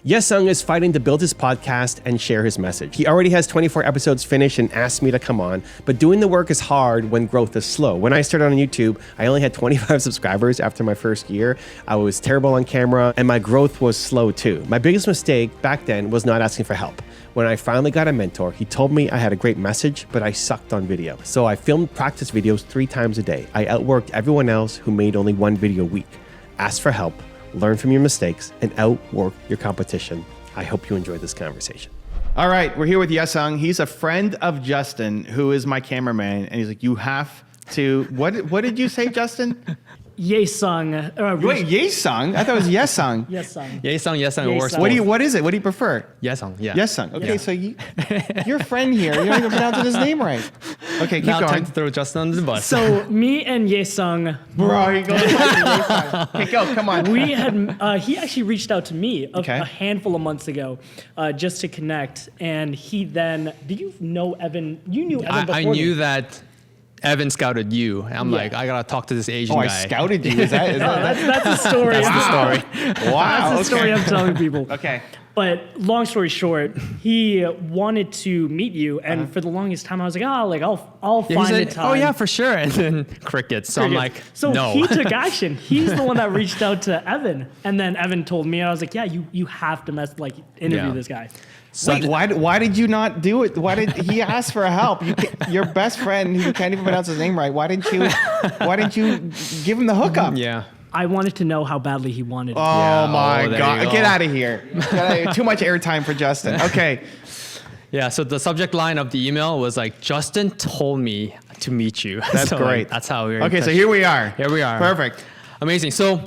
Yesung is fighting to build his podcast and share his message. He already has 24 episodes finished and asked me to come on, but doing the work is hard when growth is slow. When I started on YouTube, I only had 25 subscribers after my first year. I was terrible on camera and my growth was slow too. My biggest mistake back then was not asking for help. When I finally got a mentor, he told me I had a great message, but I sucked on video. So I filmed practice videos 3 times a day. I outworked everyone else who made only 1 video a week. Ask for help, learn from your mistakes, and outwork your competition. I hope you enjoyed this conversation. All right, we're here with Yesung. He's a friend of Justin, who is my cameraman, and he's like, you have to, what did you say, Justin? Yesung. Wait, Yesung? I thought it was Yesung. Yesung. Yesung works. What is it? What do you prefer? Yesung, yeah. Yesung. Okay, Yeah. so your friend here, you don't even pronounce his name right. Okay, keep Now going. time to throw Justin under the bus. So me and Yesung, Bro, you go to Yesung. Okay, go, come on. we had he actually reached out to me Okay. a handful of months ago just to connect, and he then did you know Evan? You knew Evan before I knew me. that Evan scouted you. I'm Yeah. like, I gotta talk to this Asian Oh, guy. I scouted you. Is that That's the story. That's the story. Wow. That's the story I'm telling people. Okay. But long story short, he wanted to meet you, and for the longest time, I was like, I'll Yeah, he find said, a time. oh yeah, for sure. And then crickets. So I'm like, so no. he took action. He's the one that reached out to Evan, and then Evan told me, and I was like, yeah, you have to interview Yeah. this guy. Wait, why did you not do it? Why did he ask for help? Your best friend who can't even pronounce his name right. Why didn't you give him the hookup? Yeah. I wanted to know how badly he wanted it. Oh my there God! you go. Get out of here! Get outta here. Too much airtime for Justin. Okay. Yeah, so the subject line of the email was like, Justin told me to meet you. That's So, great. That's how we were. Okay, so here we are. Here we are. Perfect. Amazing. So,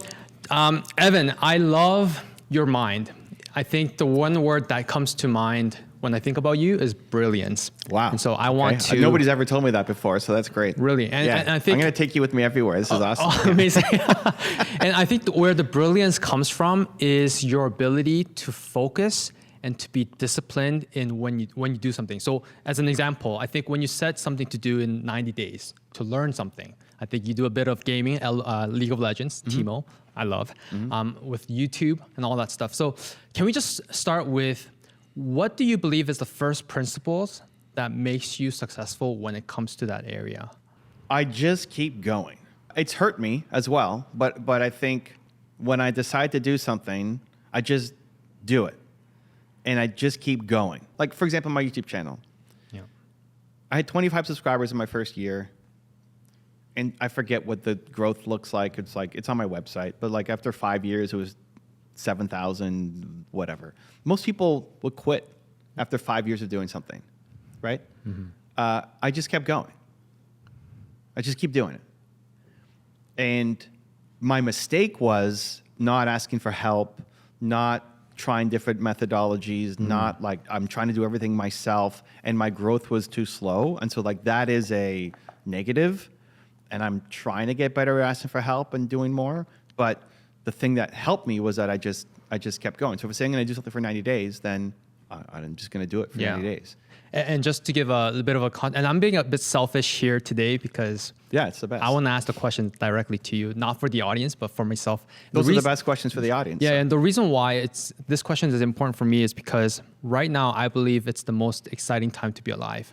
Evan, I love your mind. I think the one word that comes to mind when I think about you is brilliance. Wow. And so I want to. Nobody's ever told me that before, so that's great. Really? And I think. I'm going to take you with me everywhere. This is awesome. Oh, amazing. And I think where the brilliance comes from is your ability to focus and to be disciplined in when you do something. So as an example, I think when you set something to do in 90 days to learn something, I think you do a bit of gaming, League of Legends, Teemo, I love, with YouTube and all that stuff. So can we just start with, what do you believe is the first principles that makes you successful when it comes to that area? I just keep going. It's hurt me as well, but I think when I decide to do something, I just do it. And I just keep going. Like, for example, my YouTube channel. Yeah. I had 25 subscribers in my first year. And I forget what the growth looks like. It's on my website. But like after 5 years, it was 7,000, whatever. Most people would quit after 5 years of doing something, right? Mm-hmm. I just kept going. I just keep doing it. And my mistake was not asking for help, not trying different methodologies, not like I'm trying to do everything myself, and my growth was too slow. And so like that is a negative, and I'm trying to get better at asking for help and doing more. But the thing that helped me was that I just kept going. So if I'm saying I'm going to do something for 90 days, then I'm just going to do it for 90 days. And just to give a bit of a and I'm being a bit selfish here today because it's the best. I want to ask the question directly to you, not for the audience, but for myself. Those are the best questions for the audience. Yeah, and the reason why this question is important for me is because right now I believe it's the most exciting time to be alive.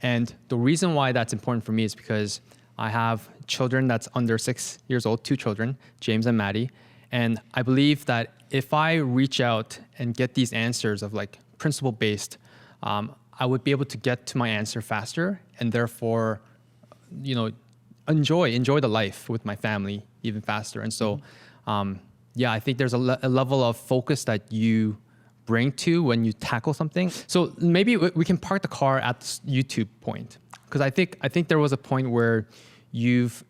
And the reason why that's important for me is because I have children that's under 6 years old, 2 children, James and Maddie. And I believe that if I reach out and get these answers of like principle-based, I would be able to get to my answer faster and therefore, enjoy the life with my family even faster. And so, I think there's a level of focus that you bring to when you tackle something. So maybe we can park the car at the YouTube point, because I think there was a point where you've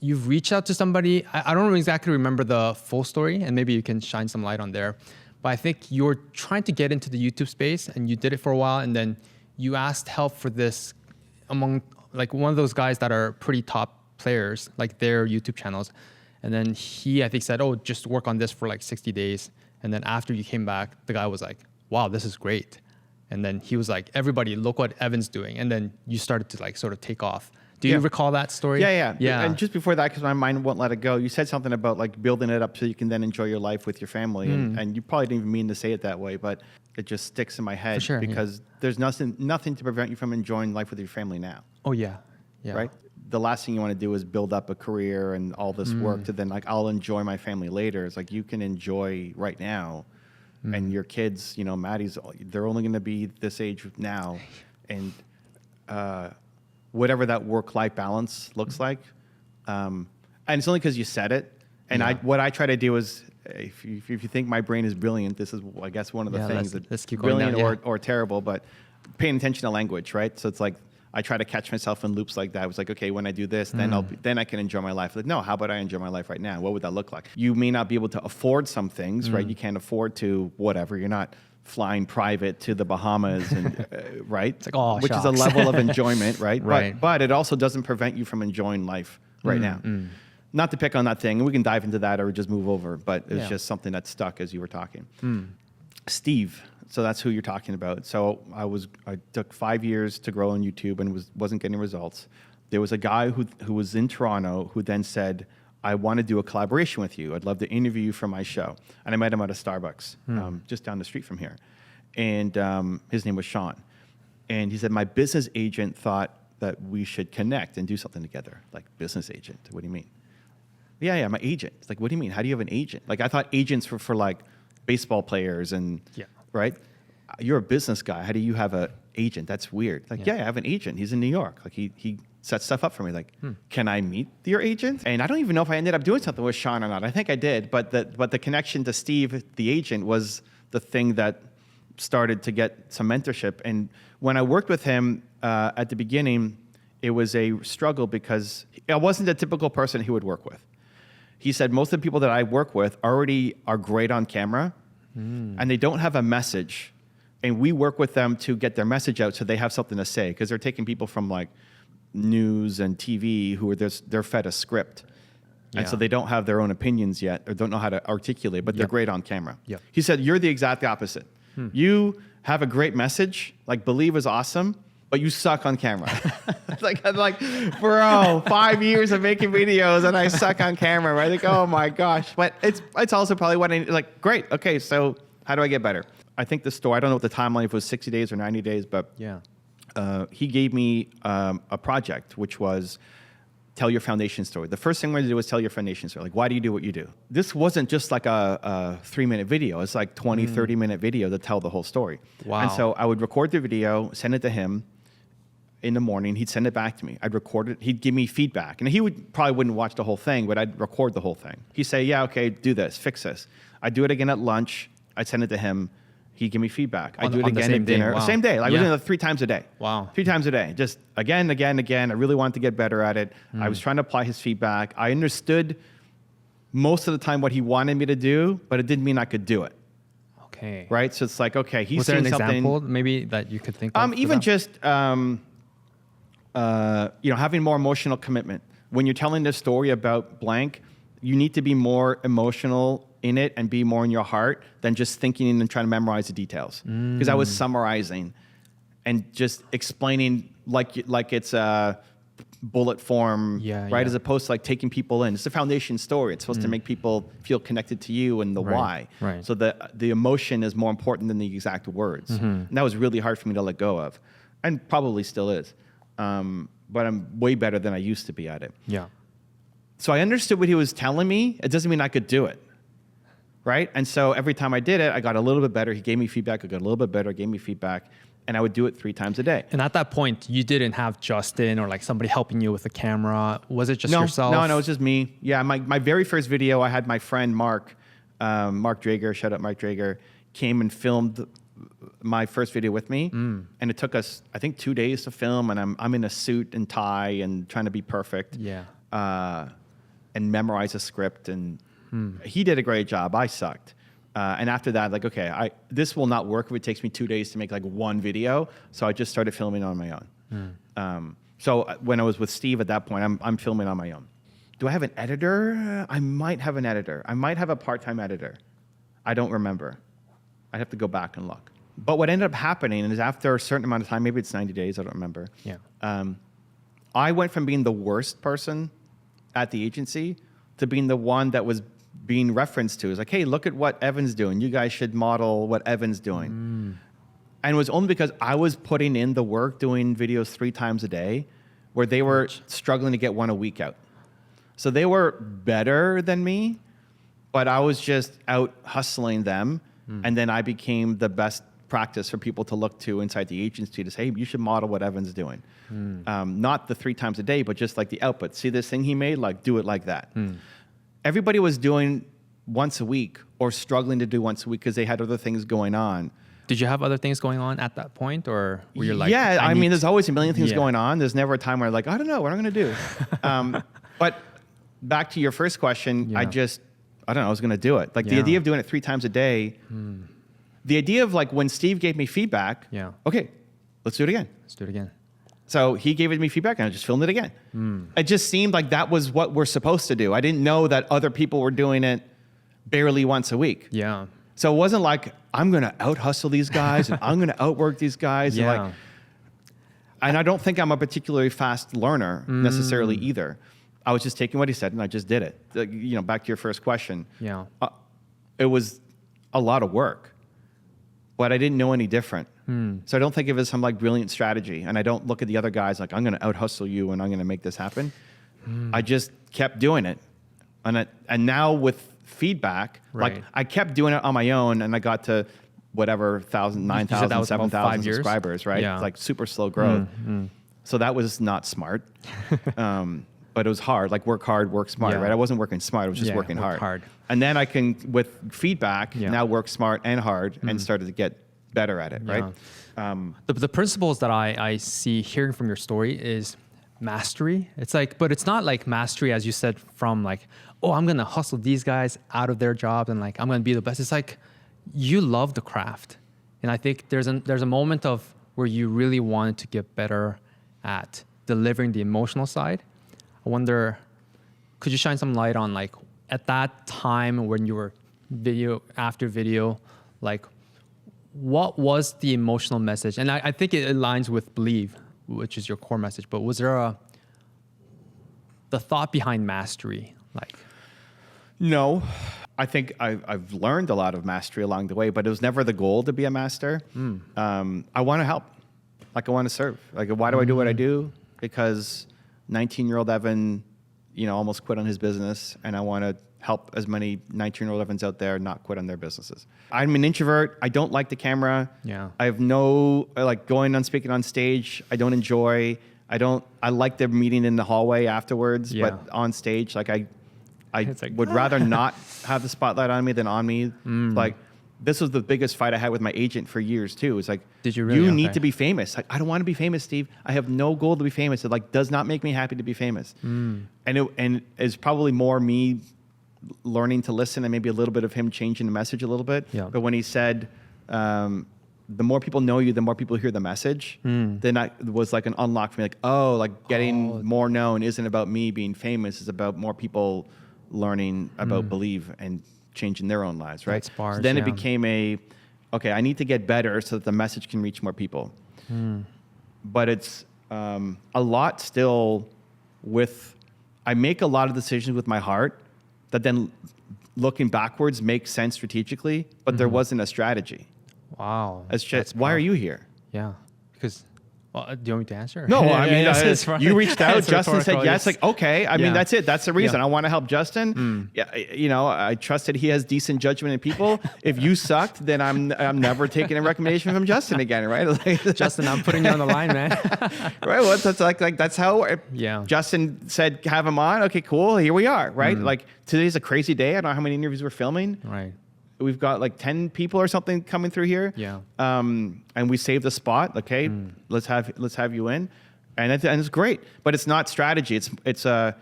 reached out to somebody. I don't exactly remember the full story, and maybe you can shine some light on there. But I think you're trying to get into the YouTube space, and you did it for a while, and then you asked help for this among like one of those guys that are pretty top players, like their YouTube channels. And then he, I think, said, oh, just work on this for like 60 days. And then after you came back, the guy was like, wow, this is great. And then he was like, everybody, look what Evan's doing. And then you started to like sort of take off. Do you recall that story? Yeah. And just before that, because my mind won't let it go, you said something about like building it up so you can then enjoy your life with your family. And you probably didn't even mean to say it that way, but it just sticks in my head because there's nothing to prevent you from enjoying life with your family now. Oh, yeah. Right? The last thing you want to do is build up a career and all this work to then like, I'll enjoy my family later. It's like you can enjoy right now. And your kids, you know, Maddie's, they're only going to be this age now. And whatever that work-life balance looks like. And it's only because you said it. And what I try to do is, if you think my brain is brilliant, this is, I guess, one of the things let's keep going brilliant down, or terrible, but paying attention to language, right? So it's like, I try to catch myself in loops like that. It was like, okay, when I do this, then I can enjoy my life. Like, no, how about I enjoy my life right now? What would that look like? You may not be able to afford some things, right? You can't afford to whatever. You're not flying private to the Bahamas, and right? It's like, oh, which shucks. is a level of enjoyment, right? Right. But it also doesn't prevent you from enjoying life right now. Not to pick on that thing, and we can dive into that or just move over, but it's just something that stuck as you were talking. Steve. So that's who you're talking about. So I took 5 years to grow on YouTube and wasn't getting results. There was a guy who was in Toronto who then said, I want to do a collaboration with you. I'd love to interview you for my show. And I met him at a Starbucks just down the street from here. And his name was Sean. And he said, my business agent thought that we should connect and do something together. Like, business agent? What do you mean? Yeah, my agent. It's like, what do you mean? How do you have an agent? Like, I thought agents were for like baseball players and... Right? You're a business guy. How do you have an agent? That's weird. Like, I have an agent. He's in New York. Like, he sets stuff up for me. Like, can I meet your agent? And I don't even know if I ended up doing something with Sean or not. I think I did. But the connection to Steve, the agent, was the thing that started to get some mentorship. And when I worked with him at the beginning, it was a struggle because I wasn't a typical person he would work with. He said most of the people that I work with already are great on camera, and they don't have a message. And we work with them to get their message out so they have something to say, because they're taking people from like news and TV who are they're fed a script. And so they don't have their own opinions yet or don't know how to articulate, but they're great on camera. He said, you're the exact opposite. You have a great message, like Believe is awesome, but you suck on camera. I'm like, bro, 5 years of making videos and I suck on camera, right? Like, oh my gosh. But it's also probably what I need. Like, great. Okay, so how do I get better? I think the story, I don't know what the timeline, if it was 60 days or 90 days, but he gave me a project, which was tell your foundation story. The first thing we're going to do is tell your foundation story. Like, why do you do what you do? This wasn't just like a 3-minute video. It's like 20, 30-minute video to tell the whole story. Wow. And so I would record the video, send it to him in the morning. He'd send it back to me. I'd record it. He'd give me feedback. And he probably wouldn't watch the whole thing, but I'd record the whole thing. He'd say, yeah, okay, do this, fix this. I'd do it again at lunch. I'd send it to him. He'd give me feedback. I'd do it again at dinner. Wow. Same day. Like, we did it 3 times a day. Wow. 3 times a day. Just again. I really wanted to get better at it. I was trying to apply his feedback. I understood most of the time what he wanted me to do, but it didn't mean I could do it. Okay. Right? So it's like, okay, he's Was there seeing an something. example maybe that you could think of? Even just having more emotional commitment. When you're telling this story about blank, you need to be more emotional in it and be more in your heart than just thinking and trying to memorize the details. Because I was summarizing and just explaining like it's a bullet form, right? As opposed to like taking people in. It's a foundation story. It's supposed to make people feel connected to you and the why. Right. So the emotion is more important than the exact words. And that was really hard for me to let go of, and probably still is. But I'm way better than I used to be at it. Yeah. So I understood what he was telling me. It doesn't mean I could do it, right? And so every time I did it, I got a little bit better. He gave me feedback. I got a little bit better. Gave me feedback. And I would do it 3 times a day. And at that point, you didn't have Justin or like somebody helping you with the camera. Was it just yourself? No, it was just me. Yeah, my very first video, I had my friend Mark Drager, shout out Mark Drager, came and filmed my first video with me. And it took us, I think, 2 days to film. And I'm in a suit and tie and trying to be perfect. Yeah. And memorize a script. And he did a great job. I sucked. And after that, like, okay, this will not work if it takes me 2 days to make like one video. So I just started filming on my own. So when I was with Steve at that point, I'm filming on my own. Do I have an editor? I might have an editor. I might have a part-time editor. I don't remember. I'd have to go back and look. But what ended up happening is after a certain amount of time, maybe it's 90 days, I don't remember. Yeah. I went from being the worst person at the agency to being the one that was being referenced to. It's like, hey, look at what Evan's doing. You guys should model what Evan's doing. And it was only because I was putting in the work, doing videos 3 times a day, where they were struggling to get one a week out. So they were better than me, but I was just out hustling them. And then I became the best practice for people to look to inside the agency to say, hey, you should model what Evan's doing. Not the 3 times a day, but just like the output. See this thing he made? Like, do it like that. Everybody was doing once a week or struggling to do once a week because they had other things going on. Did you have other things going on at that point, or were you like? Yeah, I mean, there's always a million things going on. There's never a time where like, I don't know, what I'm going to do. But back to your first question, I don't know, I was going to do it. Like the idea of doing it 3 times a day, the idea of like when Steve gave me feedback, okay, let's do it again. Let's do it again. So he gave me feedback and I just filmed it again. It just seemed like that was what we're supposed to do. I didn't know that other people were doing it barely once a week. Yeah. So it wasn't like, I'm going to out hustle these guys and I'm going to outwork these guys. And I don't think I'm a particularly fast learner necessarily either. I was just taking what he said and I just did it. You know, back to your first question. Yeah. It was a lot of work, but I didn't know any different. So I don't think of it as some like brilliant strategy. And I don't look at the other guys like, I'm going to out hustle you and I'm going to make this happen. I just kept doing it. And now with feedback, like I kept doing it on my own and I got to whatever 1,000, 9,000, 7,000 subscribers, right? Yeah. Like super slow growth. So that was not smart. But it was hard, like work hard, work smart, right? I wasn't working smart, I was just working hard. And then I can, with feedback, now work smart and hard and started to get better at it, right? The principles that I see hearing from your story is mastery. It's like, but it's not like mastery, as you said, from like, oh, I'm going to hustle these guys out of their jobs and like, I'm going to be the best. It's like, you love the craft. And I think there's a moment of where you really wanted to get better at delivering the emotional side. I wonder, could you shine some light on like at that time when you were video after video, like what was the emotional message? And I think it aligns with Believe, which is your core message, but was there the thought behind mastery? Like, no, I think I've learned a lot of mastery along the way, but it was never the goal to be a master. I want to help. Like I want to serve. Like, why do I do what I do? Because 19-year-old Evan, you know, almost quit on his business, and I want to help as many 19-year-old Evans out there not quit on their businesses. I'm an introvert. I don't like the camera. Yeah. I have no, like going on speaking on stage, I don't enjoy. I like the meeting in the hallway afterwards, but on stage, like I would rather not have the spotlight on me than on me. Like, this was the biggest fight I had with my agent for years too. It's like, did you really? You need to be famous. Like, I don't want to be famous, Steve. I have no goal to be famous. It like does not make me happy to be famous. And it's probably more me learning to listen and maybe a little bit of him changing the message a little bit. Yeah. But when he said, the more people know you, the more people hear the message, then that was like an unlock for me. Like, like getting more known isn't about me being famous. It's about more people learning about Believe and changing their own lives, right? Sparse, so then it became okay, I need to get better so that the message can reach more people. But it's a lot still I make a lot of decisions with my heart that then looking backwards make sense strategically, but there wasn't a strategy. Wow. It's just, why are you here? Yeah. Because, do you want me to answer? No, I mean, you reached out, Justin said yes. Like, okay, I mean, that's it. That's the reason. I want to help Justin. Yeah, you know, I trust that he has decent judgment in people. If you sucked, then I'm never taking a recommendation from Justin again, right? Like, Justin, I'm putting you on the line, man. Right? Well, that's like that's how Justin said, have him on. Okay, cool. Here we are, right? Like, today's a crazy day. I don't know how many interviews we're filming. Right. We've got like 10 people or something coming through here. Yeah. And we saved a spot. Okay, let's have you in, and it's great. But it's not strategy. It's a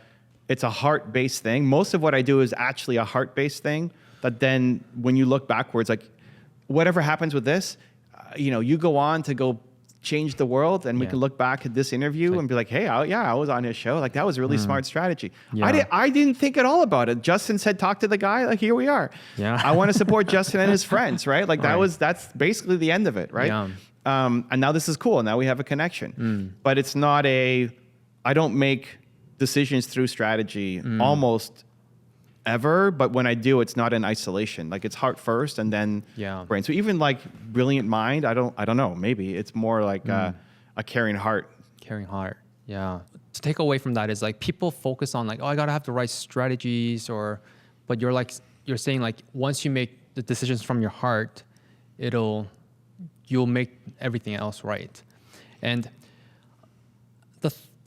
heart-based thing. Most of what I do is actually a heart-based thing. But then when you look backwards, like whatever happens with this, you go on to go change the world, and we can look back at this interview and be like, hey, I was on his show. Like, that was a really smart strategy. Yeah. I didn't think at all about it. Justin said, talk to the guy. Like, here we are. Yeah. I want to support Justin and his friends, right? Like, that's basically the end of it, right? Yeah. And now this is cool. Now we have a connection. But it's not I don't make decisions through strategy almost ever, but when I do, it's not in isolation. Like it's heart first and then brain. So even like brilliant mind, I don't know. Maybe it's more like a caring heart. Caring heart. Yeah. To take away from that is like people focus on like, oh, I gotta have the right strategies, but you're saying like once you make the decisions from your heart, you'll make everything else right. And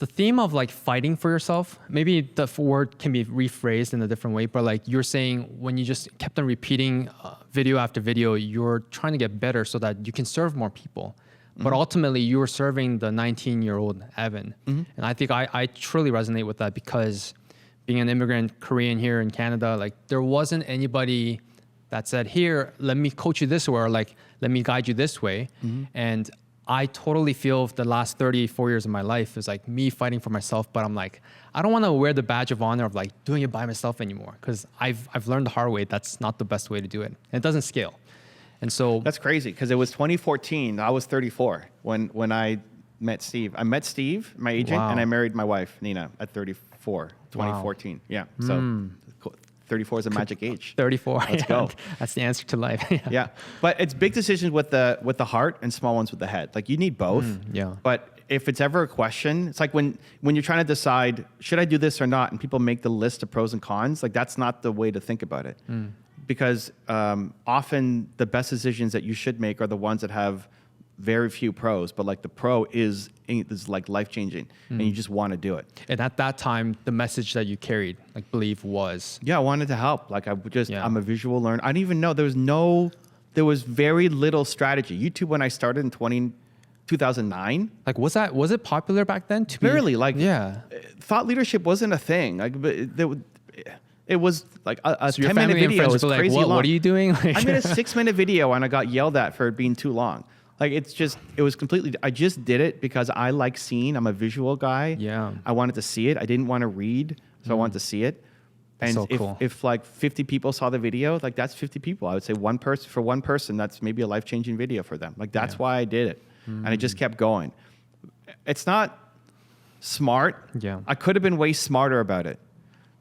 the theme of like fighting for yourself, maybe the word can be rephrased in a different way, but like you're saying when you just kept on repeating video after video, you're trying to get better so that you can serve more people. But ultimately you were serving the 19-year-old Evan. And I think I truly resonate with that because being an immigrant Korean here in Canada, like there wasn't anybody that said, here, let me coach you this way, or like, let me guide you this way. And I totally feel the last 34 years of my life is like me fighting for myself, but I'm like, I don't want to wear the badge of honor of like doing it by myself anymore because I've learned the hard way that's not the best way to do it. And it doesn't scale. And so that's crazy because it was 2014. I was 34 when I met Steve. I met Steve, my agent, and I married my wife, Nina, at 34, 2014. Wow. Yeah. So 34 is a magic age. 34. Let's go. That's the answer to life. Yeah. But it's big decisions with the heart and small ones with the head. Like you need both. Yeah. But if it's ever a question, it's like when you're trying to decide, should I do this or not? And people make the list of pros and cons. Like that's not the way to think about it. Because often the best decisions that you should make are the ones that have very few pros, but like the pro is like life-changing and you just want to do it. And at that time, the message that you carried, like believe was? Yeah, I wanted to help. Like I'm a visual learner. I didn't even know there was very little strategy. YouTube, when I started in 2009. Like was it popular back then? Barely. Thought leadership wasn't a thing. Like it was like a so 10-minute video was crazy long. What are you doing? I made a 6-minute video and I got yelled at for it being too long. Like it was completely, I just did it because I like seeing, I'm a visual guy. Yeah. I wanted to see it. I didn't want to read, so I wanted to see it. And so cool. if like 50 people saw the video, like that's 50 people. I would say one person, that's maybe a life-changing video for them. Like that's why I did it. And it just kept going. It's not smart. Yeah. I could have been way smarter about it.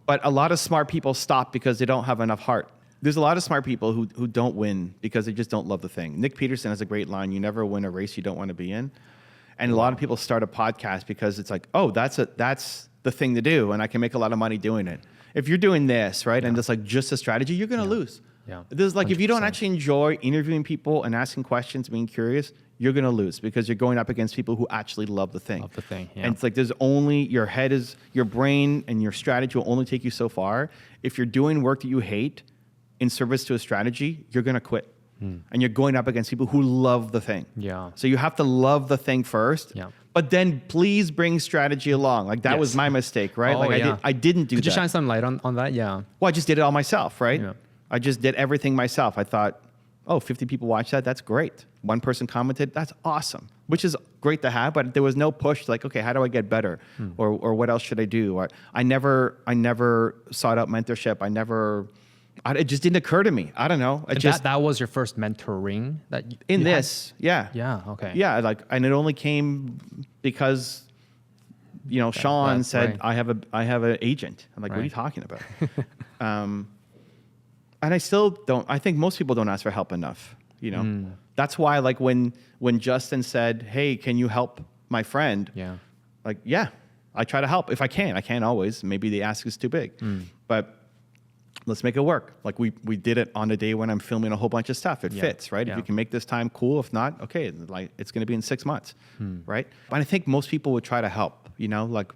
But a lot of smart people stop because they don't have enough heart. There's a lot of smart people who don't win because they just don't love the thing. Nick Peterson has a great line, you never win a race you don't want to be in. And a lot of people start a podcast because it's like, oh, that's the thing to do and I can make a lot of money doing it. If you're doing this, right, and it's like just a strategy, you're going to lose. Yeah. There's like, 100%. If you don't 100%. actually enjoy interviewing people and asking questions, being curious, you're going to lose because you're going up against people who actually love the thing. Yeah. And it's like there's only, your brain and your strategy will only take you so far. If you're doing work that you hate in service to a strategy, you're going to quit. And you're going up against people who love the thing. Yeah. So you have to love the thing first. Yeah. But then please bring strategy along. Like that was my mistake, right? Oh, like I didn't do that. Could you shine some light on that? Yeah. Well, I just did it all myself, right? Yeah. I just did everything myself. I thought, oh, 50 people watched that. That's great. One person commented. That's awesome, which is great to have. But there was no push like, okay, how do I get better? Or what else should I do? Or I never sought out mentorship. It just didn't occur to me. I don't know. That was your first mentoring that in you this. had? Yeah. Yeah. Okay. Yeah. And it only came because, Sean said, right. I have an agent. I'm like, What are you talking about? And I still don't, I think most people don't ask for help enough, That's why like when Justin said, hey, can you help my friend? Yeah. Like, yeah, I try to help if I can. I can't always. Maybe the ask is too big, but let's make it work. Like we did it on a day when I'm filming a whole bunch of stuff. It fits, right? Yeah. If you can make this time, cool. If not, okay, like it's going to be in 6 months, right? But I think most people would try to help, like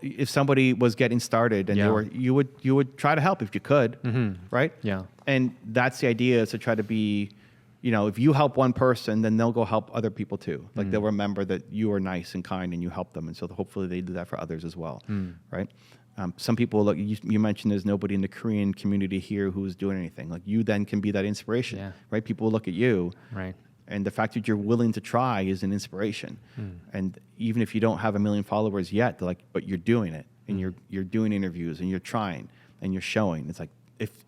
if somebody was getting started and you would try to help if you could, right? Yeah. And that's the idea, is to try to be, if you help one person, then they'll go help other people too. Like they'll remember that you are nice and kind and you help them. And so hopefully they do that for others as well, right? Some people look, you mentioned there's nobody in the Korean community here who's doing anything. Like you then can be that inspiration, right? People will look at you. Right. And the fact that you're willing to try is an inspiration. And even if you don't have 1 million followers yet, they're like, but you're doing it, and you're doing interviews, and you're trying, and you're showing. It's like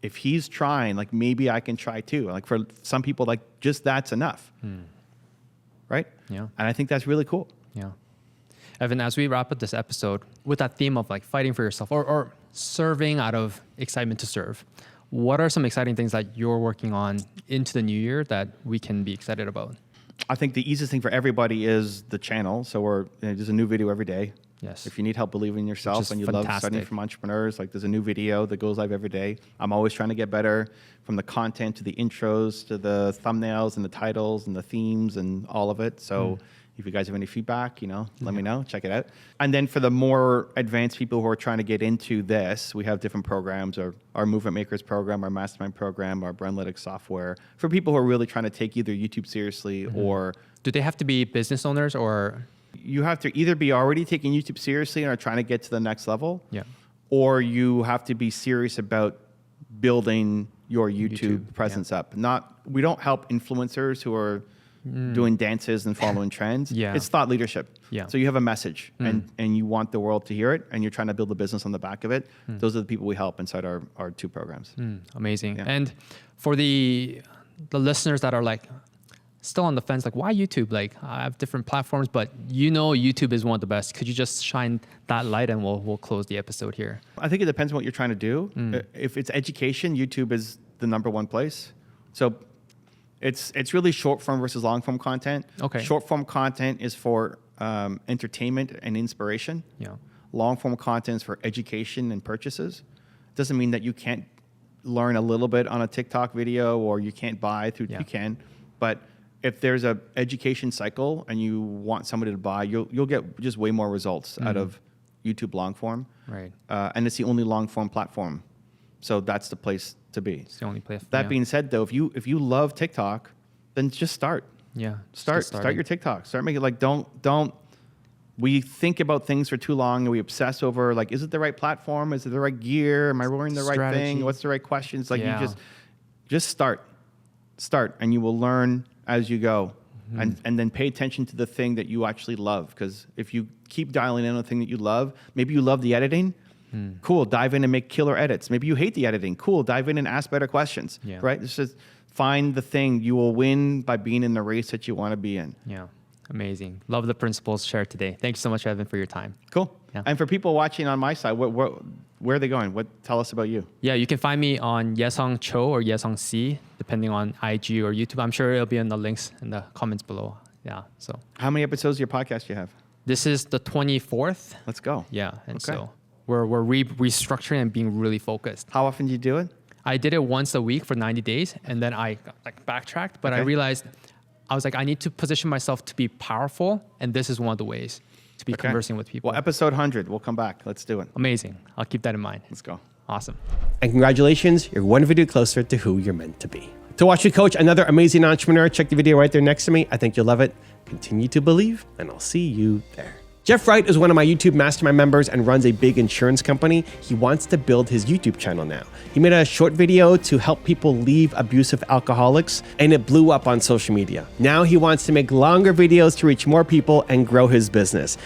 if he's trying, like maybe I can try too. Like for some people, like just that's enough, right? Yeah. And I think that's really cool. Yeah. Evan, as we wrap up this episode with that theme of like fighting for yourself or serving out of excitement to serve, what are some exciting things that you're working on into the new year that we can be excited about? I think the easiest thing for everybody is the channel. So there's a new video every day. Yes. If you need help believing in yourself and you love fantastic. studying from entrepreneurs, like there's a new video that goes live every day. I'm always trying to get better, from the content to the intros to the thumbnails and the titles and the themes and all of it. So if you guys have any feedback, let me know, check it out. And then for the more advanced people who are trying to get into this, we have different programs, our Movement Makers program, our Mastermind program, our Brandlytics software, for people who are really trying to take either YouTube seriously or... Do they have to be business owners or... You have to either be already taking YouTube seriously and are trying to get to the next level, Yeah. or you have to be serious about building your YouTube presence up. We don't help influencers who are doing dances and following trends. Yeah. It's thought leadership. Yeah. So you have a message and you want the world to hear it, and you're trying to build a business on the back of it. Those are the people we help inside our 2 programs. Amazing. Yeah. And for the listeners that are like still on the fence, like why YouTube? Like I have different platforms, but YouTube is one of the best. Could you just shine that light and we'll close the episode here? I think it depends on what you're trying to do. If it's education, YouTube is the number one place. So it's really short form versus long form content. Okay. Short form content is for entertainment and inspiration. Yeah. Long form content is for education and purchases. Doesn't mean that you can't learn a little bit on a TikTok video or you can't buy through. Yeah. You can, but if there's a education cycle and you want somebody to buy, you'll get just way more results out of YouTube long form. Right. And it's the only long form platform, so that's the place to be. It's the only place. That being said, though, if you love TikTok, then just start. Yeah. Start your TikTok. Start making don't. We think about things for too long and we obsess over like, is it the right platform? Is it the right gear? Am I wearing the right Strategy. thing? What's the right questions? Like Yeah. you just start, and you will learn as you go. And then pay attention to the thing that you actually love. Because if you keep dialing in on the thing that you love, maybe you love the editing. Cool, dive in and make killer edits. Maybe you hate the editing. Cool, dive in and ask better questions. Yeah. Right? It's just find the thing. You will win by being in the race that you want to be in. Yeah. Amazing. Love the principles shared today. Thank you so much, Evan, for your time. Cool. Yeah. And for people watching on my side, where are they going? Tell us about you. Yeah, you can find me on Yesung Cho or Yesung C, depending on IG or YouTube. I'm sure it'll be in the links in the comments below. Yeah. So How many episodes of your podcast do you have? this is the 24th. Let's go. Yeah. And Okay. so we're restructuring and being really focused. How often do you do it? I did it once a week for 90 days and then I backtracked, but I Okay. realized I was like, I need to position myself to be powerful. And this is one of the ways to be Okay. conversing with people. Well, episode 100. We'll come back. Let's do it. Amazing. I'll keep that in mind. Let's go. Awesome. And congratulations, you're one video closer to who you're meant to be. To watch you coach another amazing entrepreneur, check the video right there next to me. I think you'll love it. Continue to believe, and I'll see you there. Jeff Wright is one of my YouTube Mastermind members and runs a big insurance company. He wants to build his YouTube channel now. He made a short video to help people leave abusive alcoholics, and it blew up on social media. Now he wants to make longer videos to reach more people and grow his business.